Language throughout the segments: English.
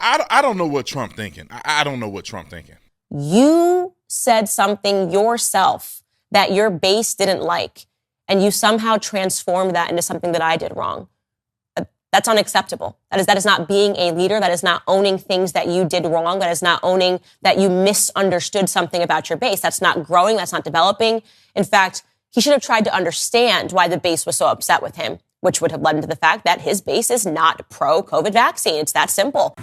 I don't know what Trump thinking. I don't know what Trump thinking. You said something yourself that your base didn't like, and you somehow transformed that into something that I did wrong. That's unacceptable. That is not being a leader. That is not owning things that you did wrong. That is not owning that you misunderstood something about your base. That's not growing. That's not developing. In fact, he should have tried to understand why the base was so upset with him, which would have led into the fact that his base is not pro-COVID vaccine. It's that simple.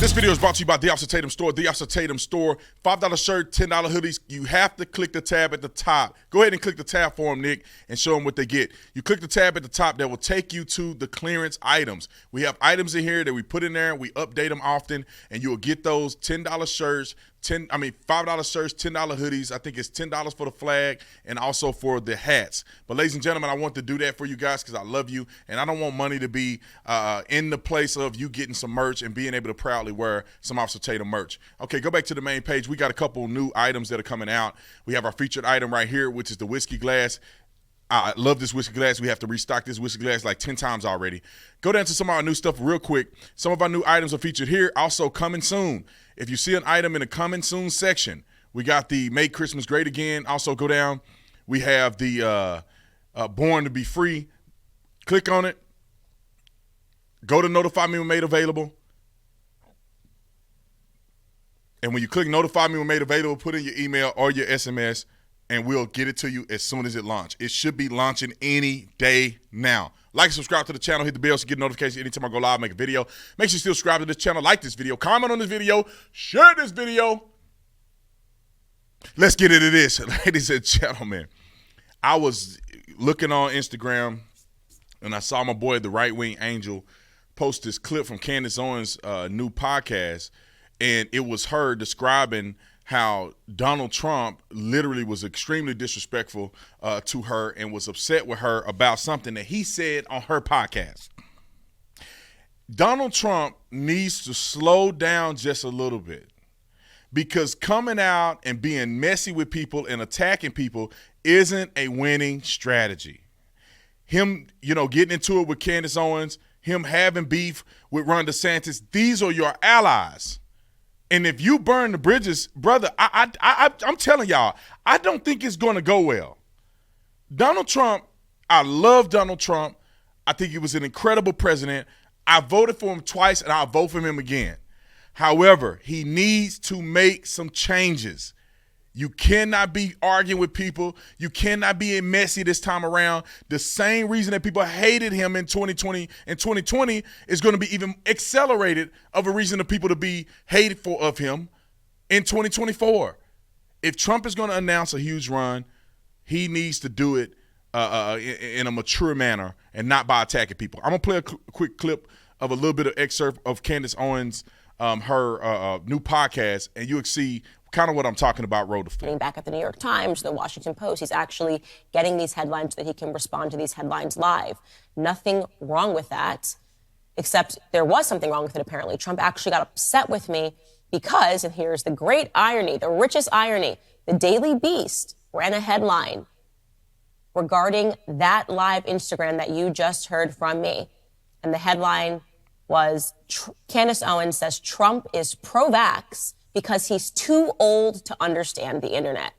This video is brought to you by The Officer Tatum Store. The Officer Tatum Store, $5 shirt, $10 hoodies. You have to click the tab at the top. Go ahead and click the tab for them, Nick, and show them what they get. You click the tab at the top that will take you to the clearance items. We have items in here that we put in there. We update them often, and you will get those $10 shirts, $5 shirts, $10 hoodies. I think it's $10 for the flag and also for the hats. But ladies and gentlemen, I want to do that for you guys because I love you, and I don't want money to be in the place of you getting some merch and being able to proudly wear some Officer Tatum merch. Okay, go back to the main page. We got a couple new items that are coming out. We have our featured item right here, which is the whiskey glass. I love this whiskey glass. We have to restock this whiskey glass like 10 times already. Go down to some of our new stuff real quick. Some of our new items are featured here. Also coming soon. If you see an item in the coming soon section, we got the Make Christmas Great Again. Also go down. We have the Born to Be Free. Click on it. Go to Notify Me When Made Available. And when you click Notify Me When Made Available, put in your email or your SMS, and we'll get it to you as soon as it launches. It should be launching any day now. Like and subscribe to the channel. Hit the bell to get notifications anytime I go live, make a video. Make sure you still subscribe to this channel. Like this video. Comment on this video. Share this video. Let's get into this. Ladies and gentlemen, I was looking on Instagram, and I saw my boy, the Right Wing Angel, post this clip from Candace Owens' new podcast, and it was her describing how Donald Trump literally was extremely disrespectful to her and was upset with her about something that he said on her podcast. Donald Trump needs to slow down just a little bit, because coming out and being messy with people and attacking people isn't a winning strategy. Him, getting into it with Candace Owens, him having beef with Ron DeSantis, these are your allies. And if you burn the bridges, brother, I'm telling y'all, I don't think it's going to go well. Donald Trump, I love Donald Trump. I think he was an incredible president. I voted for him twice, and I'll vote for him again. However, he needs to make some changes. You cannot be arguing with people. You cannot be messy this time around. The same reason that people hated him in 2020 and 2020 is going to be even accelerated of a reason of people to be hateful of him in 2024. If Trump is going to announce a huge run, he needs to do it in a mature manner and not by attacking people. I'm going to play a quick clip of a little bit of excerpt of Candace Owens' her new podcast, and you'll see kind of what I'm talking about. Roll the film. Getting back at the New York Times, the Washington Post, he's actually getting these headlines so that he can respond to these headlines live. Nothing wrong with that, except there was something wrong with it apparently. Trump actually got upset with me because, and here's the great irony, the richest irony, the Daily Beast ran a headline regarding that live Instagram that you just heard from me. And the headline was, Candace Owens says Trump is pro-vax because he's too old to understand the internet.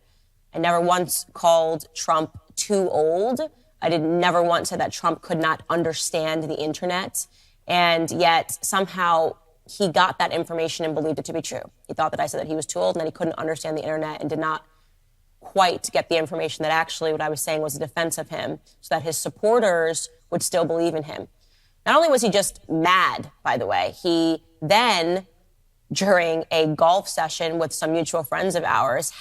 I never once called Trump too old. I never once said that Trump could not understand the internet. And yet somehow he got that information and believed it to be true. He thought that I said that he was too old and that he couldn't understand the internet and did not quite get the information that actually what I was saying was a defense of him so that his supporters would still believe in him. Not only was he just mad, by the way, he then, during a golf session with some mutual friends of ours,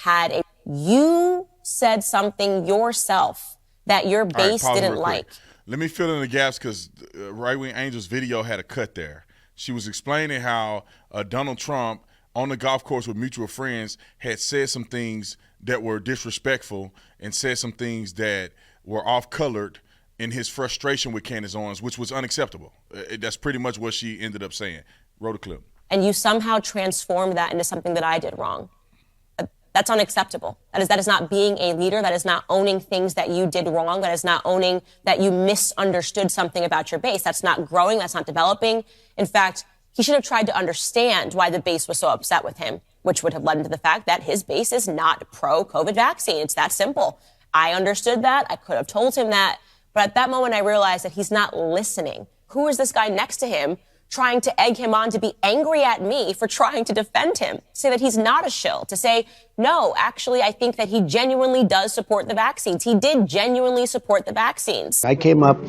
you said something yourself that your base didn't like. Let me fill in the gaps because Right Wing Angel's video had a cut there. She was explaining how Donald Trump on the golf course with mutual friends had said some things that were disrespectful and said some things that were off-colored in his frustration with Candace Owens, which was unacceptable. That's pretty much what she ended up saying. Roll the clip. And you somehow transformed that into something that I did wrong. That's unacceptable. That is not being a leader. That is not owning things that you did wrong. That is not owning that you misunderstood something about your base. That's not growing. That's not developing. In fact, he should have tried to understand why the base was so upset with him, which would have led into the fact that his base is not pro-COVID vaccine. It's that simple. I understood that. I could have told him that. But at that moment, I realized that he's not listening. Who is this guy next to him trying to egg him on to be angry at me for trying to defend him, say that he's not a shill, to say, no, actually, I think that he genuinely does support the vaccines. He did genuinely support the vaccines. I came up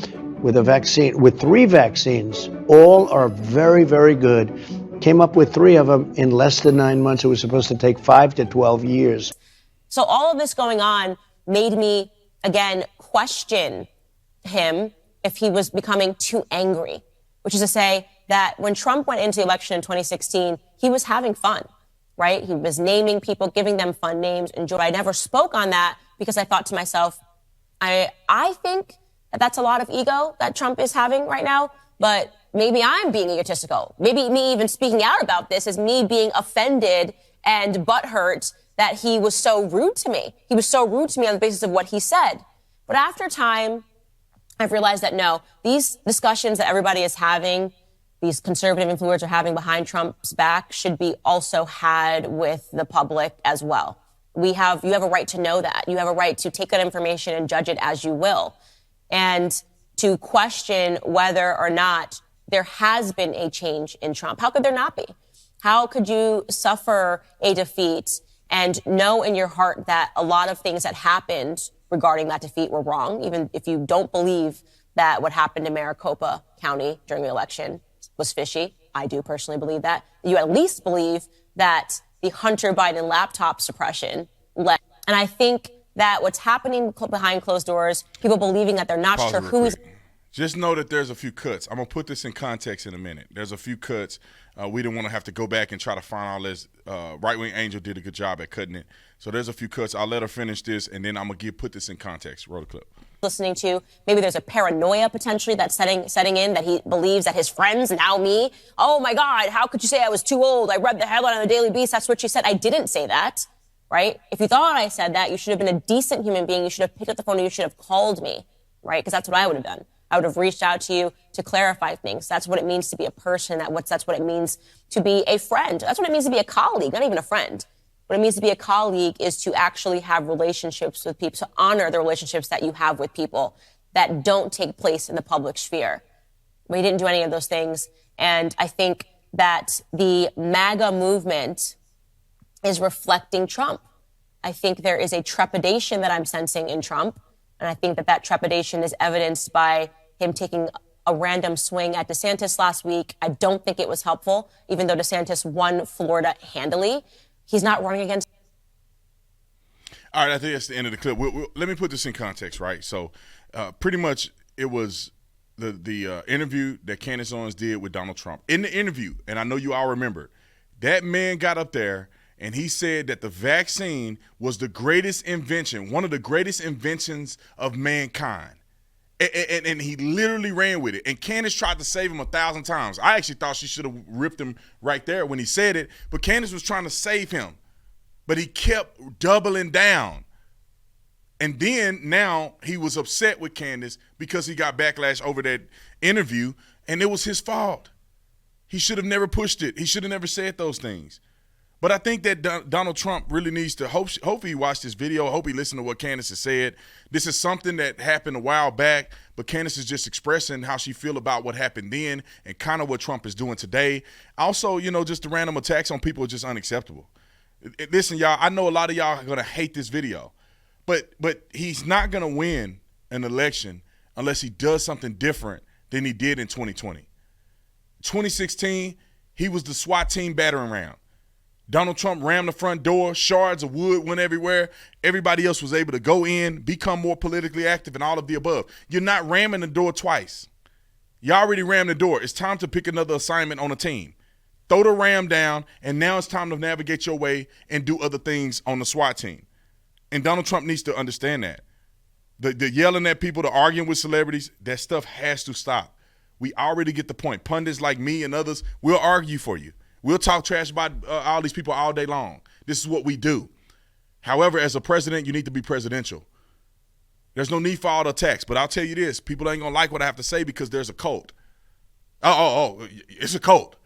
with a vaccine, with 3 vaccines. All are very, very good. Came up with 3 of them in less than 9 months. It was supposed to take 5 to 12 years. So all of this going on made me, again, question him if he was becoming too angry, which is to say that when Trump went into the election in 2016, he was having fun, right? He was naming people, giving them fun names, enjoy. I never spoke on that because I thought to myself, I think that that's a lot of ego that Trump is having right now, but maybe I'm being egotistical. Maybe me even speaking out about this is me being offended and butthurt that he was so rude to me. He was so rude to me on the basis of what he said. But after time, I've realized that no, these discussions that everybody is having, these conservative influencers are having behind Trump's back should be also had with the public as well. You have a right to know that. You have a right to take that information and judge it as you will. And to question whether or not there has been a change in Trump. How could there not be? How could you suffer a defeat and know in your heart that a lot of things that happened regarding that defeat were wrong, even if you don't believe that what happened in Maricopa County during the election was fishy? I do personally believe that. You at least believe that the Hunter Biden laptop suppression led. And I think that what's happening behind closed doors, people believing that they're not sure who's. Just know that there's a few cuts. I'm going to put this in context in a minute. There's a few cuts. We didn't want to have to go back and try to find all this. Right-wing Angel did a good job at cutting it. So there's a few cuts. I'll let her finish this, and then I'm going to put this in context. Roll the clip. Listening to, maybe there's a paranoia potentially that's setting in, that he believes that his friends, now me, oh my God, how could you say I was too old? I read the headline on the Daily Beast. That's what she said. I didn't say that, right? If you thought I said that, you should have been a decent human being. You should have picked up the phone and you should have called me, right? Because that's what I would have done. I would have reached out to you to clarify things. That's what it means to be a person. That's what it means to be a friend. That's what it means to be a colleague, not even a friend. What it means to be a colleague is to actually have relationships with people, to honor the relationships that you have with people that don't take place in the public sphere. We didn't do any of those things. And I think that the MAGA movement is reflecting Trump. I think there is a trepidation that I'm sensing in Trump. And I think that that trepidation is evidenced by him taking a random swing at DeSantis last week. I don't think it was helpful, even though DeSantis won Florida handily. He's not running against. All right, I think that's the end of the clip. Let me put this in context, right? So pretty much it was the interview that Candace Owens did with Donald Trump. In the interview, and I know you all remember, that man got up there and he said that the vaccine was the greatest invention, one of the greatest inventions of mankind. And he literally ran with it. And Candace tried to save him 1,000 times. I actually thought she should have ripped him right there when he said it. But Candace was trying to save him. But he kept doubling down. And then now he was upset with Candace because he got backlash over that interview. And it was his fault. He should have never pushed it. He should have never said those things. But I think that Donald Trump really needs to, hopefully he watched this video. I hope he listened to what Candace has said. This is something that happened a while back, but Candace is just expressing how she feel about what happened then and kind of what Trump is doing today. Also, just the random attacks on people are just unacceptable. Listen, y'all, I know a lot of y'all are going to hate this video, but he's not going to win an election unless he does something different than he did in 2020. 2016, he was the SWAT team battering ram. Donald Trump rammed the front door, shards of wood went everywhere. Everybody else was able to go in, become more politically active, and all of the above. You're not ramming the door twice. You already rammed the door. It's time to pick another assignment on a team. Throw the ram down, and now it's time to navigate your way and do other things on the SWAT team. And Donald Trump needs to understand that. The yelling at people, the arguing with celebrities, that stuff has to stop. We already get the point. Pundits like me and others will argue for you. We'll talk trash about all these people all day long. This is what we do. However, as a president, you need to be presidential. There's no need for all the attacks. But I'll tell you this, people ain't going to like what I have to say because there's a cult. It's a cult.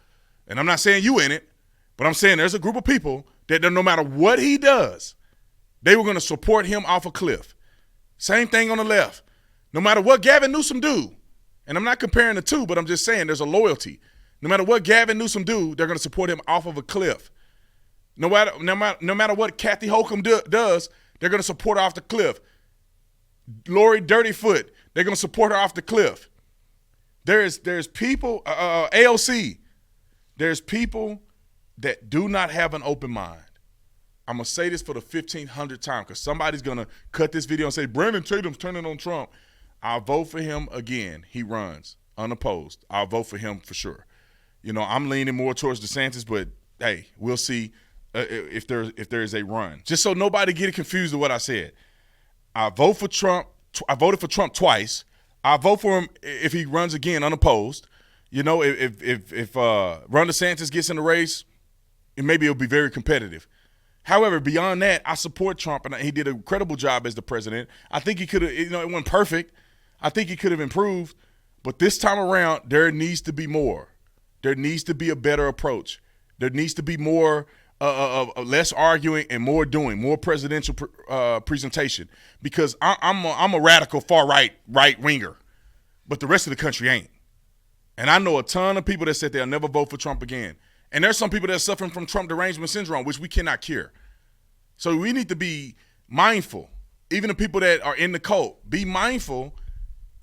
And I'm not saying you in it, but I'm saying there's a group of people that no matter what he does, they were going to support him off a cliff. Same thing on the left. No matter what Gavin Newsom do, and I'm not comparing the two, but I'm just saying there's a loyalty. No matter what Gavin Newsom do, they're going to support him off of a cliff. No matter what Kathy Hochul does, they're going to support her off the cliff. Lori Dirtyfoot, they're going to support her off the cliff. There's people, AOC, there's people that do not have an open mind. I'm going to say this for the 1,500th time because somebody's going to cut this video and say, Brandon Tatum's turning on Trump. I'll vote for him again. He runs unopposed. I'll vote for him for sure. You know, I'm leaning more towards DeSantis, but, hey, we'll see if there is a run. Just so nobody get confused with what I said. I vote for Trump. I voted for Trump twice. I'll vote for him if he runs again unopposed. You know, if Ron DeSantis gets in the race, maybe it'll be very competitive. However, beyond that, I support Trump, and he did an incredible job as the president. I think he could have, it wasn't perfect. I think he could have improved. But this time around, there needs to be more. There needs to be a better approach. There needs to be more, less arguing and more doing, more presidential presentation. Because I'm a radical far-right winger, but the rest of the country ain't. And I know a ton of people that said they'll never vote for Trump again. And there's some people that are suffering from Trump derangement syndrome, which we cannot cure. So we need to be mindful, even the people that are in the cult, be mindful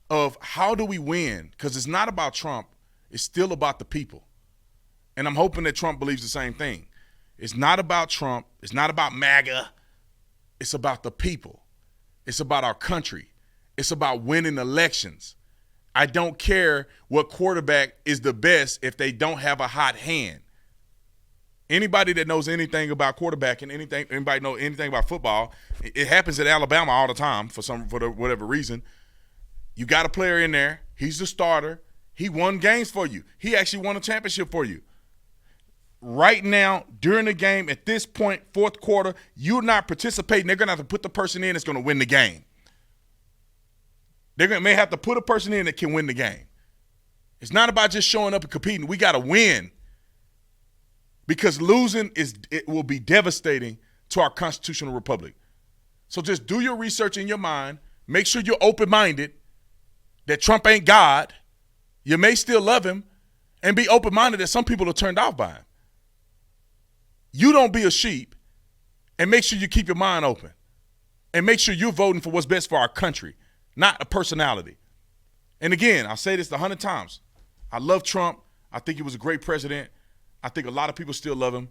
of how do we win? Because it's not about Trump. It's still about the people. And I'm hoping that Trump believes the same thing. It's not about Trump. It's not about MAGA. It's about the people. It's about our country. It's about winning elections. I don't care what quarterback is the best if they don't have a hot hand. Anybody that knows anything about quarterbacking, anybody know anything about football, it happens at Alabama all the time for whatever reason. You got a player in there. He's the starter. He won games for you. He actually won a championship for you. Right now, during the game, at this point, fourth quarter, you're not participating. They're going to have to put the person in that's going to win the game. May have to put a person in that can win the game. It's not about just showing up and competing. We got to win. Because losing it will be devastating to our constitutional republic. So just do your research in your mind. Make sure you're open-minded, that Trump ain't God. You may still love him, and be open-minded that some people are turned off by him. You don't be a sheep, and make sure you keep your mind open. And make sure you're voting for what's best for our country, not a personality. And again, I'll say this 100 times. I love Trump. I think he was a great president. I think a lot of people still love him.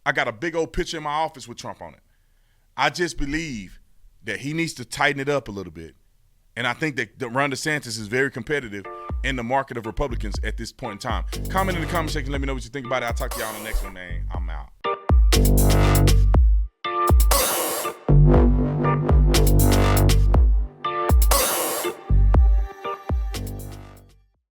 I got a big old picture in my office with Trump on it. I just believe that he needs to tighten it up a little bit. And I think that Ron DeSantis is very competitive in the market of Republicans at this point in time. Comment in the comment section. Let me know what you think about it. I'll talk to y'all on the next one, man. I'm out.